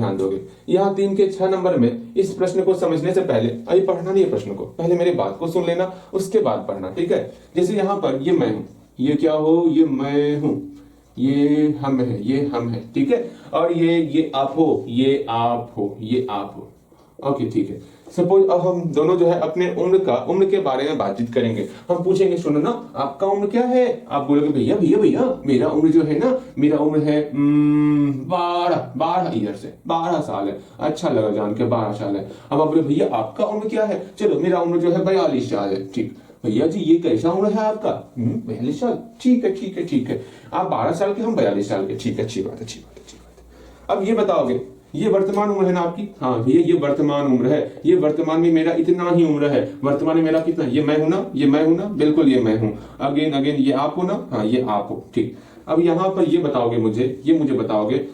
ध्यान दोगे, यहाँ 3 के 6 नंबर में इस प्रश्न को समझने से पहले, अभी पढ़ना नहीं है प्रश्न को, पहले मेरी बात को सुन लेना, उसके बाद पढ़ना, ठीक है। जैसे यहाँ पर ये मैं हूं, ये क्या हो, ये मैं हूं, ये हम है, ये हम है, ठीक है। और ये आप हो, ये आप हो, ये आप हो, ओके ठीक है। सपोज अब हम दोनों जो है अपने उम्र के बारे में बातचीत करेंगे। हम पूछेंगे, सुनो ना आपका उम्र क्या है? आप बोलोगे भैया भैया भैया मेरा उम्र जो है ना, मेरा उम्र है 12 ईयर से, 12 साल है। अच्छा लगा जान के, 12 साल है। अब आप बोले भैया आपका उम्र क्या है? चलो मेरा उम्र जो है 42 साल है। ठीक भैया जी ये कैसा उम्र है आपका? 42 साल, ठीक है ठीक है ठीक है। आप 12 साल के, हम 42 साल के, ठीक है, अच्छी बात अच्छी बात अच्छी बात। अब ये बताओगे, ये वर्तमान उम्र है ना आपकी? हाँ भैया ये वर्तमान उम्र है, ये वर्तमान में मेरा इतना ही उम्र है। वर्तमान में मेरा कितना? ये मैं हूं ना, ये मैं हूं ना, बिल्कुल ये मैं हूं। अगेन अगेन ये आप हो ना? हाँ ये आप हो, ठीक। अब यहाँ पर ये बताओगे मुझे, ये मुझे बताओगे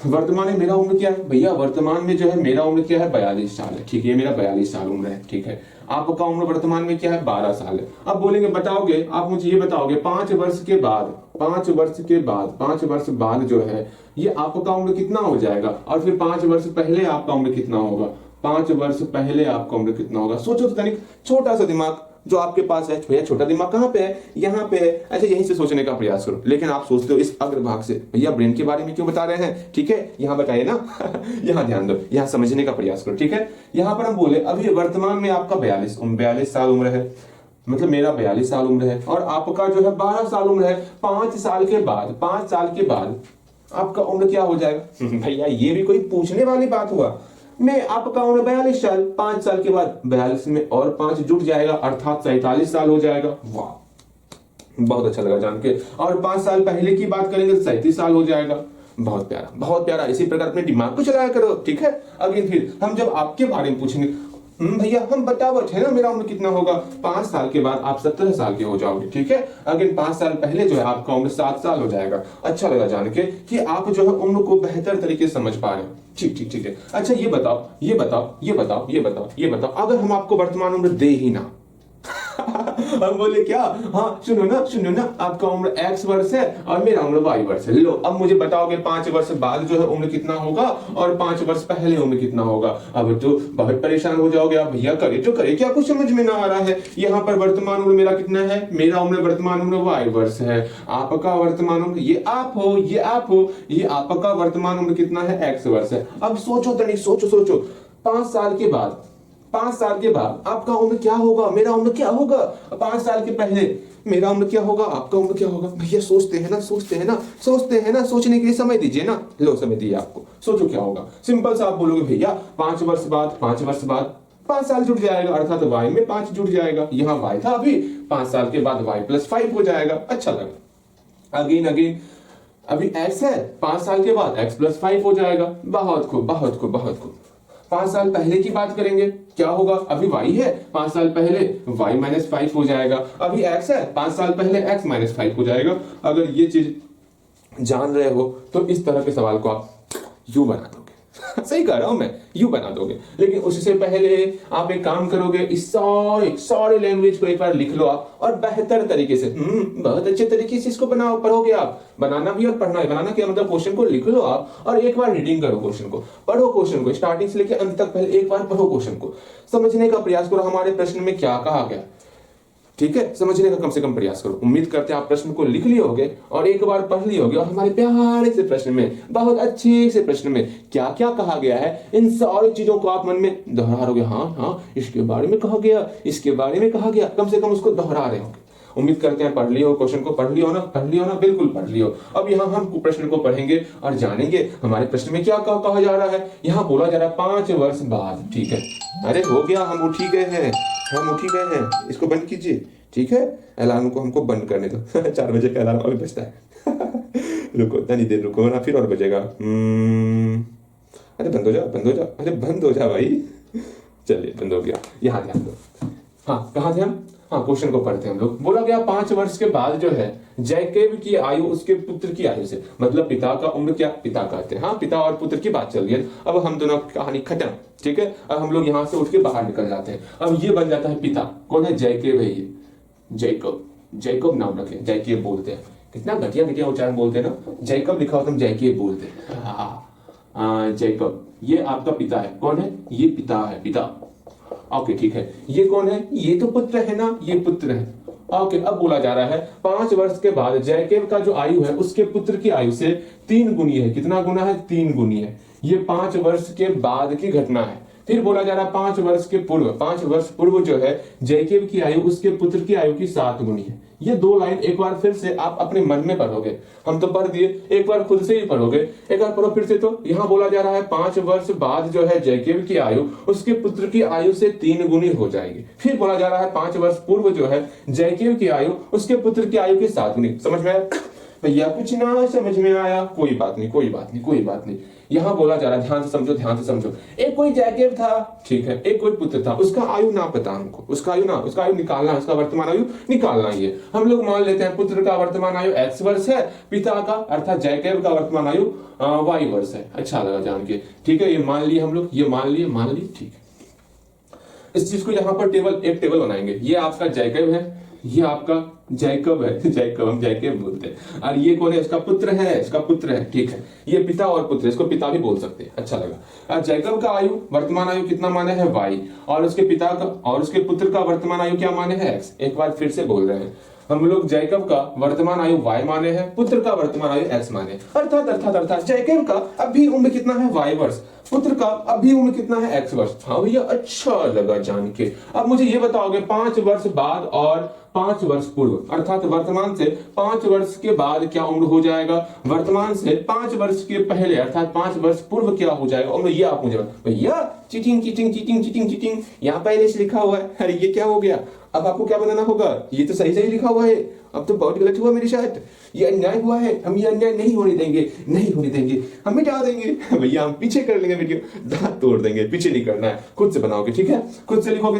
वर्तमान में मेरा उम्र क्या है? भैया वर्तमान में जो है मेरा उम्र क्या है? 42 साल है, ठीक है, ये मेरा 42 साल उम्र है, ठीक है। आपका उम्र वर्तमान में क्या है? 12 साल है। अब बोलेंगे बताओगे, आप मुझे ये बताओगे 5 वर्ष के बाद, 5 वर्ष के बाद, 5 वर्ष बाद जो है ये आपका उम्र कितना हो जाएगा? और फिर 5 वर्ष पहले आपका उम्र कितना होगा? 5 वर्ष पहले आपका उम्र कितना होगा? सोचो तो तनिक, छोटा सा दिमाग जो आपके पास है। भैया छोटा दिमाग कहाँ पे है? यहाँ पे है। अच्छा यहीं से सोचने का प्रयास करो। लेकिन आप सोचते हो इस अग्रभाग से, भैया ब्रेन के बारे में क्यों बता रहे हैं? ठीक है यहाँ बताइए ना यहाँ ध्यान दो, यहाँ समझने का प्रयास करो, ठीक है। यहाँ पर हम बोले अभी वर्तमान में आपका 42 साल उम्र है, मतलब मेरा 42 साल उम्र है, और आपका जो है 12 साल उम्र है। 5 साल के बाद, 5 साल के बाद आपका उम्र क्या हो जाएगा? भैया ये भी कोई पूछने वाली बात हुआ? मैं आपका उम्र 42 साल, 5 साल के बाद 42 में और 5 जुड़ जाएगा, अर्थात 47 साल हो जाएगा। वाह बहुत अच्छा लगा जान के। और 5 साल पहले की बात करेंगे तो 37 साल हो जाएगा। बहुत प्यारा बहुत प्यारा। इसी प्रकार अपने दिमाग को चलाया करो, ठीक है। अगेन फिर हम जब आपके बारे में पूछेंगे, भैया हम बतावट है ना मेरा उम्र कितना होगा? 5 साल के बाद आप 17 साल के हो जाओगे, ठीक है। अगेन 5 साल पहले जो है आपका उम्र 7 साल हो जाएगा। अच्छा लगा जान के कि आप जो है उम्र को बेहतर तरीके से समझ पा रहे हो। ठीक ठीक ठीक है। अच्छा ये बताओ ये बताओ ये बताओ ये बताओ ये बताओ, अगर हम आपको वर्तमान उम्र दे ही ना हम बोले क्या? हाँ सुनो ना आपका उम्र X वर्ष है और मेरा उम्र Y वर्ष है। लो अब मुझे बताओगे 5 वर्ष बाद जो है उम्र कितना होगा और 5 वर्ष पहले उम्र कितना होगा? अब तो बहुत परेशान हो जाओगे आप, भैया करे तो करे क्या, कुछ समझ में ना आ रहा है। यहाँ पर वर्तमान उम्र मेरा कितना है? मेरा उम्र वर्तमान उम्र Y वर्ष है। आपका वर्तमान उम्र, ये आप हो, ये आप हो, ये आपका वर्तमान उम्र कितना है? X वर्ष है। अब सोचो तनिक, सोचो 5 साल के बाद, 5 साल के बाद आपका उम्र क्या होगा? मेरा उम्र क्या होगा? 5 साल के पहले मेरा उम्र क्या होगा? आपका उम्र क्या होगा? भैया सोचते हैं ना, सोचने के लिए समय दीजिए ना। लो समय दिए आपको, सोचो क्या होगा। सिंपल सा आप बोलोगे भैया 5 वर्ष बाद 5 साल जुड़ जाएगा, अर्थात y में 5 जुड़ जाएगा। यहाँ y था अभी, 5 साल के बाद y+5 हो जाएगा। अच्छा लगा। अगेन अभी x है, 5 साल के बाद x+5 हो जाएगा। बहुत खूब। 5 साल पहले की बात करेंगे, क्या होगा? अभी y है, 5 साल पहले y-5 हो जाएगा। अभी x है, 5 साल पहले x-5 हो जाएगा। अगर ये चीज जान रहे हो तो इस तरह के सवाल को आप यूं बना दोगे सही कह रहा हूं मैं, यूं बना दोगे। लेकिन उससे पहले आप एक काम करोगे, इस सारे लैंग्वेज को एक बार लिख लो आप, और बेहतर तरीके से, बहुत अच्छे तरीके से इसको बनाओ, पढ़ोगे आप। बनाना भी और पढ़ना भी। बनाना क्या मतलब? क्वेश्चन को लिख लो आप और एक बार रीडिंग करो क्वेश्चन को, पढ़ो क्वेश्चन को स्टार्टिंग से लेकर अंत तक। पहले एक बार पढ़ो क्वेश्चन को, समझने का प्रयास करो हमारे प्रश्न में क्या कहा गया, ठीक है। समझने का कम से कम प्रयास करो। उम्मीद करते हैं आप प्रश्न को लिख लिए होगे और एक बार पढ़ लिए होगे, और हमारे प्यारे से प्रश्न में, बहुत अच्छे से प्रश्न में क्या क्या कहा गया है, इन सारी चीजों को आप मन में दोहरा रहोगे। हाँ इसके बारे में कहा गया, इसके बारे में कहा गया, कम से कम उसको दोहरा रहे होंगे। उम्मीद करते हैं पढ़ लियो, क्वेश्चन को पढ़ लियो ना, बिल्कुल पढ़ लियो। अब यहाँ हम प्रश्न को पढ़ेंगे और जानेंगे हमारे प्रश्न में क्या कहा जा रहा है। यहाँ बोला जा रहा है 5 वर्ष बाद, ठीक है। अरे हो गया, हम उठ ही गए हैं, इसको बंद कीजिए, ठीक है। अलार्म को हमको बंद करने दो 4 बजे का अलार्म अभी बजता है रुको इतनी देर रुको ना, फिर और बजेगा। अरे बंद हो जा भाई। चलिए बंद हो गया। यहाँ ध्यान दो। हाँ कहाँ थे हम? हाँ क्वेश्चन को पढ़ते हैं हम लोग। बोला गया 5 वर्ष के बाद जो है जैकब की आयु उसके पुत्र की आयु से, मतलब पिता का उम्र क्या पिता कहते हैं। हाँ पिता और पुत्र की बात चल रही है। अब हम दोनों कहानी खत्म, ठीक है। अब हम लोग यहाँ से उठ के बाहर निकल जाते हैं। अब ये बन जाता है पिता, कौन है? जैकब है ये, जैकब नाम रखे, जैकब बोलते हैं। कितना घटिया उच्चारण बोलते हैं ना, जैकब लिखा होता है, हम जैकब बोलते हैं। जैकब, ये आपका पिता है। कौन है? ये पिता है, पिता। ओके ठीक है। ये कौन है? ये तो पुत्र है ना, ये पुत्र है। ओके अब बोला जा रहा है 5 वर्ष के बाद जैकब का जो आयु है उसके पुत्र की आयु से 3 गुनी है। कितना गुना है? 3 गुनी है। ये 5 वर्ष के बाद की घटना है। फिर बोला जा रहा है 5 वर्ष के पूर्व, 5 वर्ष पूर्व जो है जैकब की आयु उसके पुत्र की आयु की 7 गुनी है। ये 2 लाइन एक बार फिर से आप अपने मन में पढ़ोगे, हम तो पढ़ दिए, एक बार खुद से ही पढ़ोगे, एक बार पढ़ो फिर से। तो यहाँ बोला जा रहा है 5 वर्ष बाद जो है जैकब की आयु उसके पुत्र की आयु से 3 गुनी हो जाएगी। फिर बोला जा रहा है 5 वर्ष पूर्व जो है जैकब की आयु उसके पुत्र की आयु की 7 गुनी। समझ में आया भैया? कुछ ना समझ में आया? कोई बात नहीं, कोई बात नहीं, कोई बात नहीं। यहां बोला जा रहा है, ध्यान से समझो, ध्यान से समझो। एक कोई जैकब था, ठीक है, एक कोई पुत्र था, उसका आयु ना पता हमको, उसका आयु निकालना, उसका वर्तमान आयु निकालना ही है। हम लोग मान लेते हैं पुत्र का वर्तमान आयु x वर्ष है, पिता का अर्थात जैकब का वर्तमान आयु y वर्ष है। अच्छा लगा जान के, ठीक है, ये मान लिए हम लोग, ये मान लिए, ठीक है। इस चीज को यहाँ पर एक टेबल बनाएंगे। ये आपका जैकब है, ये आपका जैकब है, जैकब हम जैकब बोलते हैं। और ये कौन है? इसका पुत्र है, इसका पुत्र है, ठीक है। ये पिता और पुत्र, इसको पिता भी बोल सकते हैं। अच्छा लगा। और जैकब का आयु, वर्तमान आयु कितना माने है? y, और उसके पिता का और उसके पुत्र का वर्तमान आयु क्या माने है? x। एक बार फिर से बोल रहे हैं हम लोग, जैकब का वर्तमान आयु y माने है, पुत्र का वर्तमान आयु x माने। अर्थात जैकब का अभी उम्र कितना है? y वर्ष, पुत्र का अभी उम्र कितना है? x वर्ष। हाँ भैया, अच्छा लगा जान के। अब मुझे ये बताओगे 5 वर्ष बाद और 5 वर्ष पूर्व, अर्थात वर्तमान से 5 वर्ष के बाद क्या उम्र हो जाएगा? वर्तमान से 5 वर्ष के पहले अर्थात 5 वर्ष पूर्व क्या हो जाएगा उम्र? ये आप मुझे भैया, चीटिंग यहाँ पहले से लिखा हुआ है। अरे ये क्या हो गया? अब आपको क्या बनाना होगा? ये तो सही लिखा हुआ है, अब तो बहुत गलत हुआ मेरे साथ, ये अन्याय हुआ है, हम ये अन्याय नहीं होने देंगे, हम मिटा देंगे भैया, हम पीछे कर लेंगे वीडियो, दांत तोड़ देंगे। पीछे नहीं करना है, खुद से बनाओगे, ठीक है? खुद से लिखोगे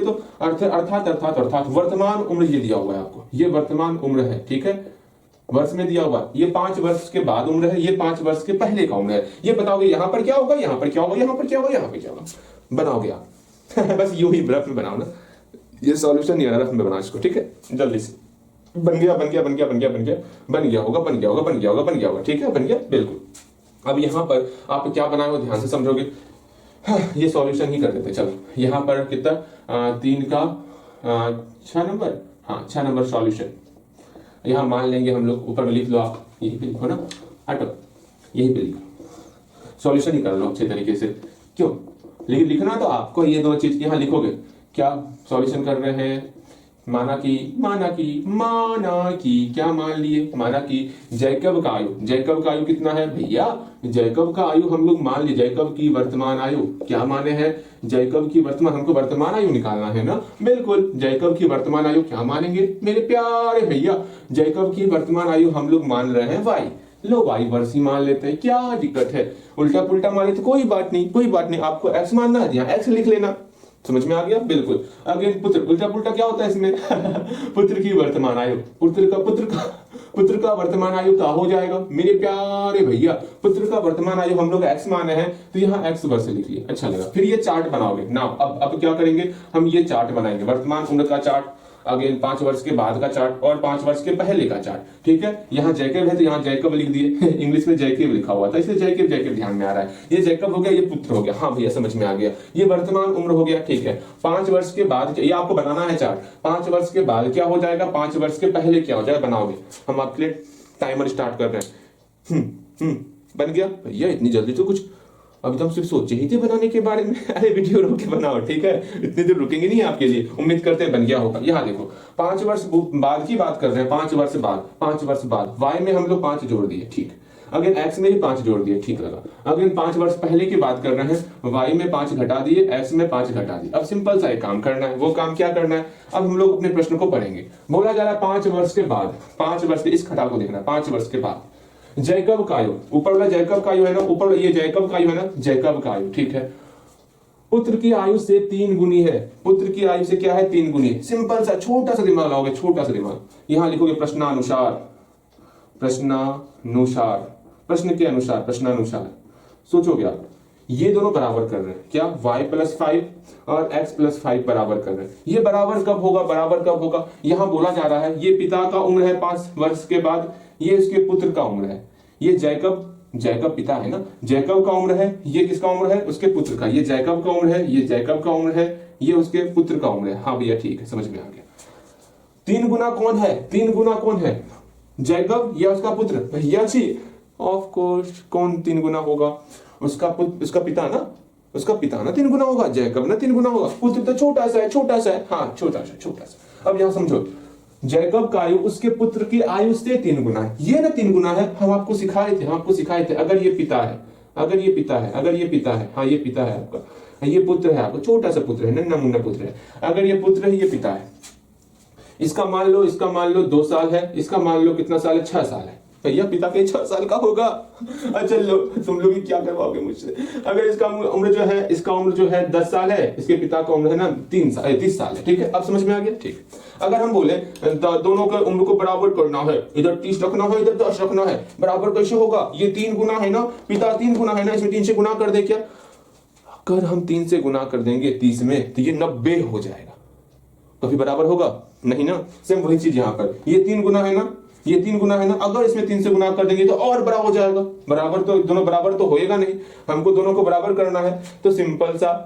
तो अर्थात वर्तमान उम्र ये दिया हुआ है आपको, ये वर्तमान उम्र है, ठीक है, वर्ष में दिया हुआ। ये 5 वर्ष के बाद उम्र है, ये 5 वर्ष के पहले का उम्र है। ये बताओगे यहाँ पर क्या होगा, यहाँ पर क्या होगा, यहाँ पर क्या होगा, यहाँ पर क्या होगा, बनाओगे आप बस यूं ही रफ में बनाओ ना, ये सॉल्यूशन नहीं है, रफ में बनाओ इसको, ठीक है? जल्दी से बन गया होगा, ठीक है, बन गया, बिल्कुल। अब यहाँ पर आप क्या बनाए हो ध्यान से समझोगे। हाँ, ये सॉल्यूशन ही कर देते। चलो यहाँ पर कितना 3 का 6 नंबर, हाँ 6 नंबर सॉल्यूशन यहाँ मान लेंगे हम लोग। ऊपर में लिख लो आप, यही पे लिखो ना, हटो यही पे लिखो, सॉल्यूशन ही कर लो अच्छे तरीके से। क्यों लिखना तो आपको ये 2 चीज यहाँ लिखोगे। क्या सॉल्यूशन कर रहे हैं? माना कि क्या मान लिए? माना कि जैकब का आयु कितना है भैया? जैकब का आयु हम लोग मान लिए, जैकब की वर्तमान आयु क्या माने हैं? जैकब की वर्तमान, हमको वर्तमान आयु निकालना है ना, बिल्कुल। जैकब की वर्तमान आयु क्या मानेंगे मेरे प्यारे भैया? जैकब की वर्तमान आयु हम लोग मान रहे हैं y। लो y वर्ष ही मान लेते हैं, क्या दिक्कत है? उल्टा पुल्टा माने तो कोई बात नहीं, आपको x मानना है, यहाँ x लिख लेना। समझ में आ गया? बिल्कुल। अगेन पुत्र, उल्टा पुल्टा क्या होता है इसमें पुत्र की वर्तमान आयु, पुत्र का वर्तमान आयु क्या हो जाएगा मेरे प्यारे भैया? पुत्र का वर्तमान आयु हम लोग x माने हैं, तो यहाँ x वर्ष लिख लिया। अच्छा लगा। फिर ये चार्ट बनाओगे ना। अब क्या करेंगे हम? ये चार्ट बनाएंगे, वर्तमान उम्र का चार्ट, अगेन 5 वर्ष के बाद का चार्ट और 5 वर्ष के पहले का चार्ट, ठीक है? यहाँ जैकब है तो यहाँ जैकब लिख दिए इंग्लिश में जैकब लिखा हुआ था, इसलिए जैकब ध्यान में आ रहा है। ये जैकब हो गया, ये पुत्र हो गया। हाँ भैया समझ में आ गया। ये वर्तमान उम्र हो गया, ठीक है। 5 वर्ष के बाद, ये आपको बनाना है चार्ट। 5 वर्ष के बाद क्या हो जाएगा, 5 वर्ष के पहले क्या हो जाएगा, बनाओगे। हम आपके लिए टाइमर स्टार्ट कर रहे हैं। बन गया भैया? इतनी जल्दी तो कुछ, अभी तो हम सिर्फ सोचे ही थे बनाने के बारे में। अरे वीडियो रोक के बनाओ, ठीक है? इतनी देर रुकेंगे नहीं आपके लिए, उम्मीद करते हैं बन गया होगा। यहाँ देखो 5 वर्ष बाद की बात कर रहे हैं, 5 वर्ष बाद y में हम लोग 5 जोड़ दिए, ठीक। अगेन x में भी 5 जोड़ दिए, ठीक लगा। अगेन 5 वर्ष पहले की बात कर रहे हैं, y में 5 घटा दिए, x में 5 घटा दिए। अब सिंपल सा एक काम करना है, वो काम क्या करना है? अब हम लोग अपने प्रश्न को पढ़ेंगे। बोला जा रहा है 5 वर्ष के बाद, 5 वर्ष के, इस खटा को देखना, 5 वर्ष के बाद जैकब का आयु, ऊपर वाला जैकब का आयु है ना, ऊपर ये जैकब का आयु है ना, जैकब का आयु, ठीक है, पुत्र की आयु से 3 गुनी है। पुत्र की आयु से क्या है? 3 गुनी। सिंपल सा छोटा सा दिमाग लाओगे, छोटा सा दिमाग। यहां लिखोगे प्रश्नानुसार, प्रश्नानुसार सोचोगे आप। ये दोनों बराबर कर रहे हैं क्या? y+5 और x+5 बराबर कर रहे हैं। ये बराबर कब होगा? यहां बोला जा रहा है ये पिता का उम्र है 5 वर्ष के बाद, ये इसके पुत्र का उम्र है। ये जैकब जैकब पिता है ना, जैकब का उम्र है, ये किसका उम्र है, उसके पुत्र का, ये जैकब का उम्र है, ये जैकब का उम्र है, ये उसके पुत्र का उम्र है। हाँ भैया ठीक है, समझ में आ गया। 3 गुना कौन है, 3 गुना कौन है, जैकब या उसका पुत्र, भैया जी ऑफ कोर्स कौन 3 गुना होगा, उसका पुत्र, उसका पिता ना, उसका पिता ना 3 गुना होगा, जैकब ना 3 गुना होगा, पुत्र तो छोटा सा है, छोटा सा है, हाँ छोटा सा छोटा सा। अब यहां समझो, जैकब का आयु उसके पुत्र की आयु से 3 गुना है, ये ना 3 गुना है, हम आपको सिखाए थे, हम आपको सिखाए थे, अगर ये पिता है, अगर ये पिता है, अगर ये पिता है, हाँ ये पिता है आपका, ये पुत्र है आपका, छोटा सा पुत्र है, नन्हा मुन्ना पुत्र है, अगर ये पुत्र है, ये पिता है, इसका मान लो 2 साल है, इसका मान लो कितना साल है, 6 साल है, भैया पिता के 6 साल का होगा। अच्छा लो, तुम लोग क्या करवाओगे मुझसे, अगर इसका उम्र जो है, इसका उम्र जो है 10 साल है, इसके पिता का उम्र है ना 30 साल है, ठीक है, अब समझ में आ गया, ठीक। अगर हम बोले दोनों का उम्र को बराबर करना है, इधर 30 रखना है, इधर 10 रखना है, बराबर कैसे होगा, ये 3 गुना है ना, पिता 3 गुना है ना, इसमें 3 से गुना कर दे क्या, अगर हम 3 से गुना कर देंगे 30 में तो ये 90 हो जाएगा, कभी बराबर होगा नहीं ना। सेम वही चीज यहाँ पर, ये 3 गुना है ना, ये 3 गुना है ना, अगर इसमें 3 से गुना कर देंगे तो और बड़ा हो जाएगा, बराबर तो दोनों बराबर तो होएगा नहीं, हमको दोनों को बराबर करना है, तो सिंपल सा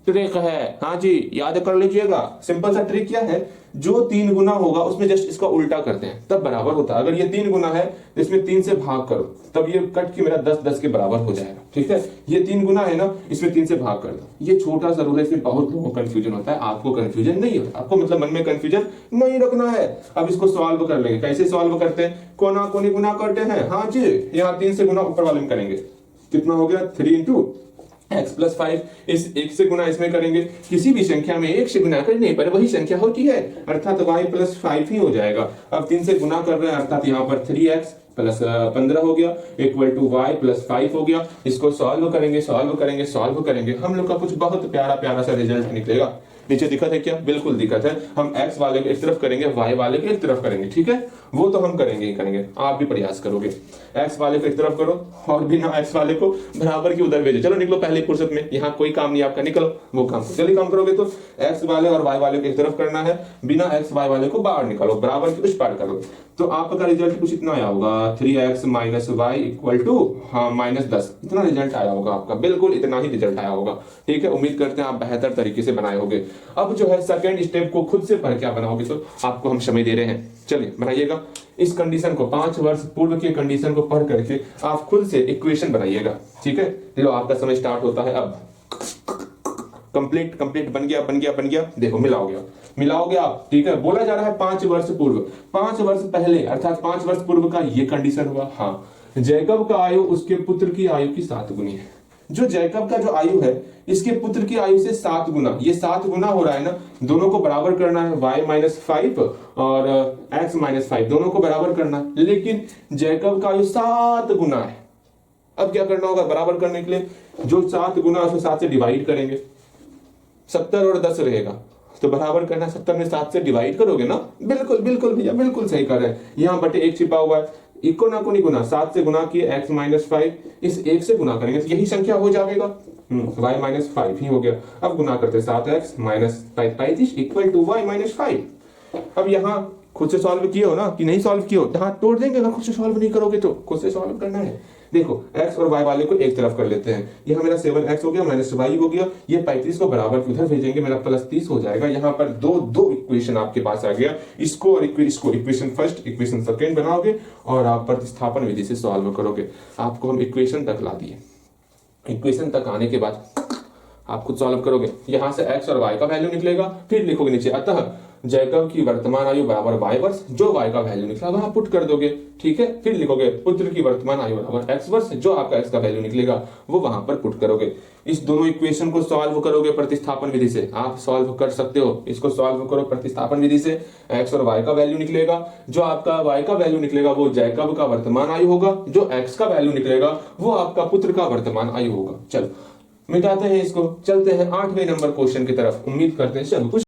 ट्रिक है, हाँ जी याद कर लीजिएगा, सिंपल सा ट्रिक क्या है, जो 3 गुना होगा उसमें जस्ट इसका उल्टा करते हैं तब बराबर होता है। अगर ये 3 गुना है तो इसमें 3 से भाग करो, तब ये कट के मेरा 10 के बराबर हो जाएगा, ठीक है। ये 3 गुना है ना, इसमें 3 से भाग कर दो, ये छोटा सा रूल है, इसमें बहुत लोगों को कंफ्यूजन होता है, आपको कंफ्यूजन नहीं होता, आपको मतलब मन में कंफ्यूजन नहीं रखना है। अब इसको सॉल्व कर लेंगे, कैसे सॉल्व करते हैं, कोना कोनी गुना करते हैं, हाँ जी, यहाँ 3 से गुना ऊपर वाले में करेंगे, कितना हो गया 3 इंटू x प्लस 5, इस 1 से गुना इसमें करेंगे, किसी भी संख्या में 1 से गुना करने पर वही संख्या होती है, अर्थात y प्लस 5 ही हो जाएगा। अब 3 से गुना कर रहे हैं, अर्थात यहाँ पर 3x प्लस 15 हो गया इक्वल टू y प्लस 5 हो गया। इसको सॉल्व करेंगे, सॉल्व करेंगे, हम लोग का कुछ बहुत प्यारा प्यारा सा रिजल्ट निकलेगा। नीचे दिक्कत है क्या, बिल्कुल दिक्कत है, हम x वाले को एक तरफ करेंगे, y वाले को एक तरफ करेंगे, ठीक है, वो तो हम करेंगे ही करेंगे, आप भी प्रयास करोगे, x वाले को एक तरफ करो और बिना x वाले को बराबर की उधर भेजो, चलो निकलो पहले फुर्सत में, यहाँ कोई काम नहीं आपका, निकलो वो काम, चलिए काम करोगे तो x वाले और y वाले को एक तरफ करना है, बिना x y वाले को बाहर निकालो, बराबर की उस पार करो, तो आपका रिजल्ट कुछ इतना आया होगा 3x minus Y equal to -10, इतना रिजल्ट आया होगा आपका, बिल्कुल इतना ही रिजल्ट आया होगा, ठीक है। उम्मीद करते हैं आप बेहतर तरीके से बनाए होंगे। अब जो है सेकंड स्टेप को खुद से पढ़ क्या बनाओगे, तो आपको हम समय दे रहे हैं, चलिए बनाइएगा इस कंडीशन को, 5 वर्ष पूर्व की कंडीशन को पढ़ करके आप खुद से इक्वेशन बनाइएगा, ठीक है। लो आपका समय स्टार्ट होता है अब, कंप्लीट बन गया, देखो मिलाओगे आप, ठीक है। बोला जा रहा है 5 वर्ष पूर्व, 5 वर्ष पहले अर्थात 5 वर्ष पूर्व का ये कंडीशन हुआ, हाँ, जैकब का आयु उसके पुत्र की आयु की 7 गुनी है, जो जैकब का जो आयु है इसके पुत्र की आयु से 7 गुना, ये 7 गुना हो रहा है ना, दोनों को बराबर करना है, y माइनस 5 और x माइनस 5 दोनों को बराबर करना है, लेकिन जैकब का आयु 7 गुना है। अब क्या करना होगा बराबर करने के लिए, जो 7 गुना उसको 7 से डिवाइड करेंगे, 70 और 10 रहेगा, तो बराबर करना 70 में 7 से डिवाइड करोगे ना, बिल्कुल भैया बिल्कुल सही कर रहे हैं, यहाँ बटे 1 छिपा हुआ है, इको ना कोनी गुना 7 से गुना किए x माइनस 5, इस 1 से गुना करेंगे तो यही संख्या हो जाएगा, y माइनस 5 ही हो गया। अब गुना करते 7x minus 35 equal to y minus 5। अब यहाँ खुद से सॉल्व किए हो ना कि नहीं सॉल्व किए हो, यहाँ तोड़ देंगे, अगर खुद से सॉल्व नहीं करोगे तो खुद से सॉल्व करना है। देखो x और y वाले को एक तरफ कर लेते हैं, यह मेरा 7x हो गया माइनस y हो गया, ये 35 को बराबर उधर भेजेंगे, मेरा प्लस 30 हो जाएगा। यहाँ पर दो इक्वेशन आपके पास आ गया, इसको और इसको इक्वेशन फर्स्ट इक्वेशन सेकंड बनाओगे और आप प्रतिस्थापन विधि से सॉल्व करोगे। आपको हम इक्वेशन तक ला दिए, इक्वेशन तक आने के बाद आप खुद सॉल्व करोगे, यहाँ से x और y का वैल्यू निकलेगा, फिर लिखोगे नीचे अतः जैकब की वर्तमान आयु बराबर y वर्ष, जो y का वैल्यू निकला वहां पुट कर दोगे, ठीक है। फिर लिखोगे पुत्र की वर्तमान आयु बराबर x वर्ष, जो आपका x का वैल्यू निकलेगा वो वहां पर पुट करोगे। इस दोनों इक्वेशन को सॉल्व करोगे प्रतिस्थापन विधि से, आप सॉल्व कर सकते हो, इसको सॉल्व करो प्रतिस्थापन विधि से, x और y का वैल्यू निकलेगा, जो आपका y का वैल्यू निकलेगा वो जैकब का वर्तमान आयु होगा, जो x का वैल्यू निकलेगा वो आपका पुत्र का वर्तमान आयु होगा। चलो मिटाते हैं इसको, चलते हैं 8वें नंबर क्वेश्चन की तरफ। उम्मीद करते हैं चलो कुछ